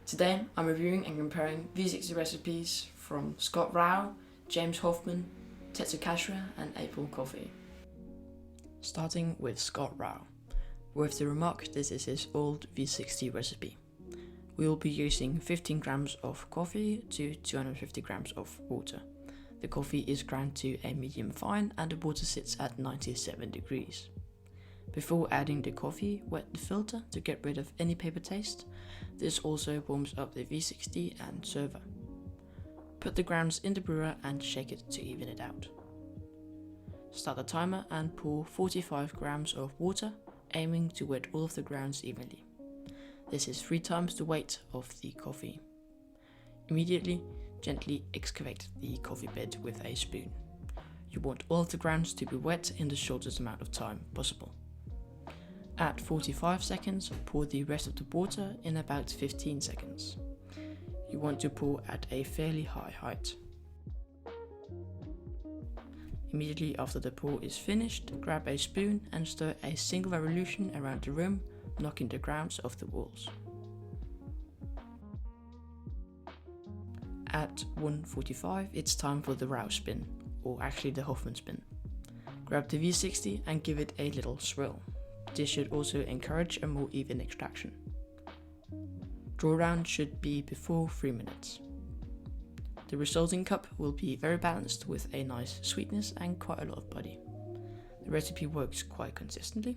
Today I'm reviewing and comparing V60 recipes from Scott Rao, James Hoffmann, Tetsu Kasuya and April Coffee. Starting with Scott Rao. With the remark this is his old V60 recipe. We will be using 15 grams of coffee to 250 grams of water. The coffee is ground to a medium fine and the water sits at 97 degrees. Before adding the coffee, wet the filter to get rid of any paper taste. This also warms up the V60 and server. Put the grounds in the brewer and shake it to even it out. Start the timer and pour 45 grams of water, aiming to wet all of the grounds evenly. This is 3 times the weight of the coffee. Immediately, gently excavate the coffee bed with a spoon. You want all of the grounds to be wet in the shortest amount of time possible. At 45 seconds, pour the rest of the water in about 15 seconds. You want to pour at a fairly high height. Immediately after the pour is finished, grab a spoon and stir a single revolution around the room, knocking the grounds off the walls. At 1:45, it's time for the Rao spin, or actually the Hoffmann spin. Grab the V60 and give it a little swirl. This should also encourage a more even extraction. Drawdown should be before 3 minutes. The resulting cup will be very balanced with a nice sweetness and quite a lot of body. The recipe works quite consistently,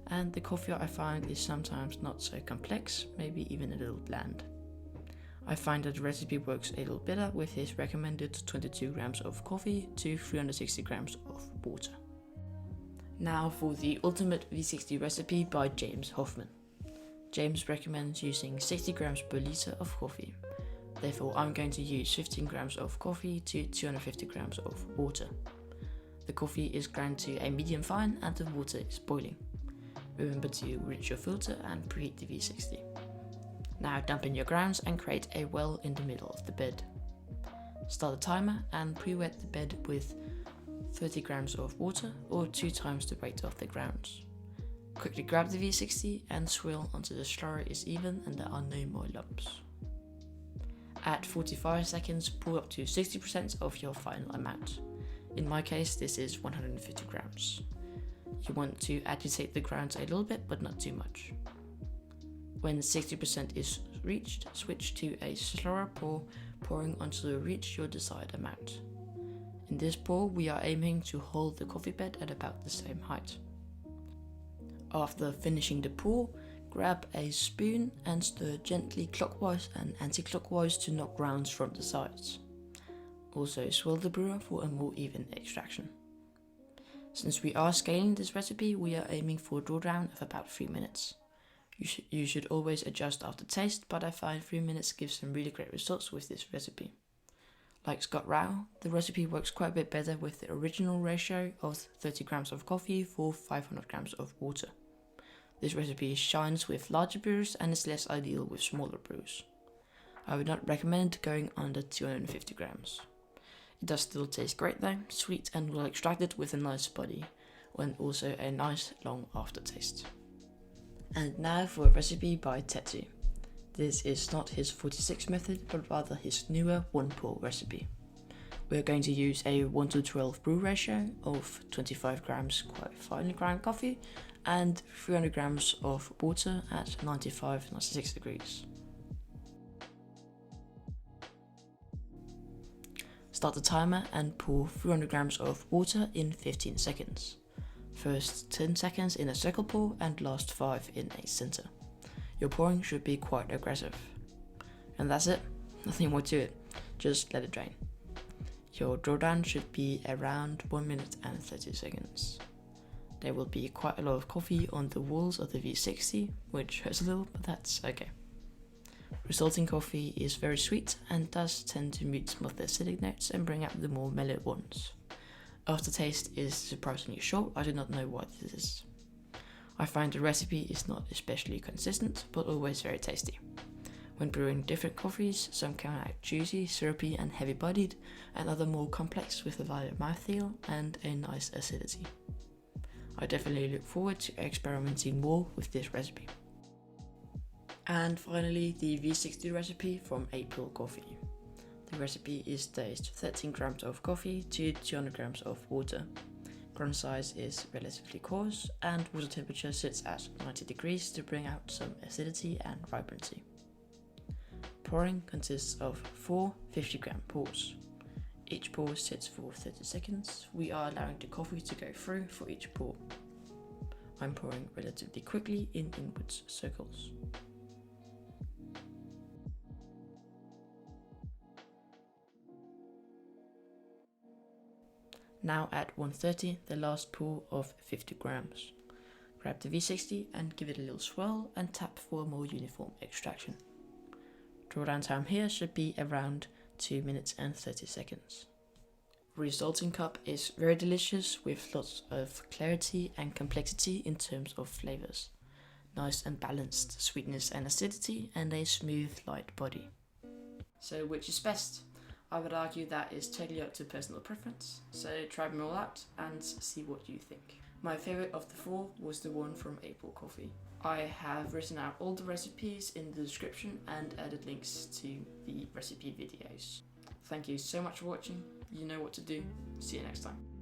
and the coffee I find is sometimes not so complex, maybe even a little bland. I find that the recipe works a little better with his recommended 22 grams of coffee to 360 grams of water. Now for the ultimate V60 recipe by James Hoffmann. James recommends using 60 grams per litre of coffee. Therefore I'm going to use 15 grams of coffee to 250 grams of water. The coffee is ground to a medium fine and the water is boiling. Remember to rinse your filter and preheat the V60. Now dump in your grounds and create a well in the middle of the bed. Start the timer and pre-wet the bed with 30 grams of water or 2 times the weight of the grounds. Quickly grab the V60 and swirl until the slurry is even and there are no more lumps. At 45 seconds, pour up to 60% of your final amount. In my case, this is 150 grams. You want to agitate the grounds a little bit, but not too much. When 60% is reached, switch to a slower pour, pouring until you reach your desired amount. In this pour, we are aiming to hold the coffee bed at about the same height. After finishing the pour, grab a spoon and stir gently clockwise and anti-clockwise to knock grounds from the sides. Also swirl the brewer for a more even extraction. Since we are scaling this recipe, we are aiming for a drawdown of about 3 minutes. You should always adjust after taste, but I find 3 minutes gives some really great results with this recipe. Like Scott Rao, the recipe works quite a bit better with the original ratio of 30 grams of coffee for 500 grams of water. This recipe shines with larger brews and is less ideal with smaller brews. I would not recommend going under 250 grams. It does still taste great though, sweet and well extracted with a nice body, and also a nice long aftertaste. And now for a recipe by Tetsu. This is not his 46 method, but rather his newer 1-pour recipe. We are going to use a 1:12 brew ratio of 25 grams quite finely ground coffee and 300 grams of water at 95-96 degrees. Start the timer and pour 300 grams of water in 15 seconds. First 10 seconds in a circle pour and last 5 in a center. Your pouring should be quite aggressive. And that's it, nothing more to it, just let it drain. Your drawdown should be around 1 minute and 30 seconds. There will be quite a lot of coffee on the walls of the V60, which hurts a little, but that's okay. Resulting coffee is very sweet and does tend to mute some of the acidic notes and bring out the more mellow ones. Aftertaste is surprisingly short, I do not know why this is. I find the recipe is not especially consistent, but always very tasty. When brewing different coffees, some come out juicy, syrupy and heavy bodied, and other more complex with a lighter mouthfeel and a nice acidity. I definitely look forward to experimenting more with this recipe. And finally, the V60 recipe from April Coffee. The recipe is staged 13 grams of coffee to 200 grams of water. Ground size is relatively coarse and water temperature sits at 90 degrees to bring out some acidity and vibrancy. Pouring consists of 4 50-gram pours. Each pour sits for 30 seconds. We are allowing the coffee to go through for each pour. I'm pouring relatively quickly in inwards circles. Now at 1:30, the last pour of 50 grams. Grab the V60 and give it a little swirl and tap for a more uniform extraction. Drawdown time here should be around 2 minutes and 30 seconds. Resulting cup is very delicious with lots of clarity and complexity in terms of flavors. Nice and balanced sweetness and acidity and a smooth light body. So which is best? I would argue that is totally up to personal preference, so try them all out and see what you think. My favourite of the 4 was the one from April Coffee. I have written out all the recipes in the description and added links to the recipe videos. Thank you so much for watching, you know what to do, see you next time.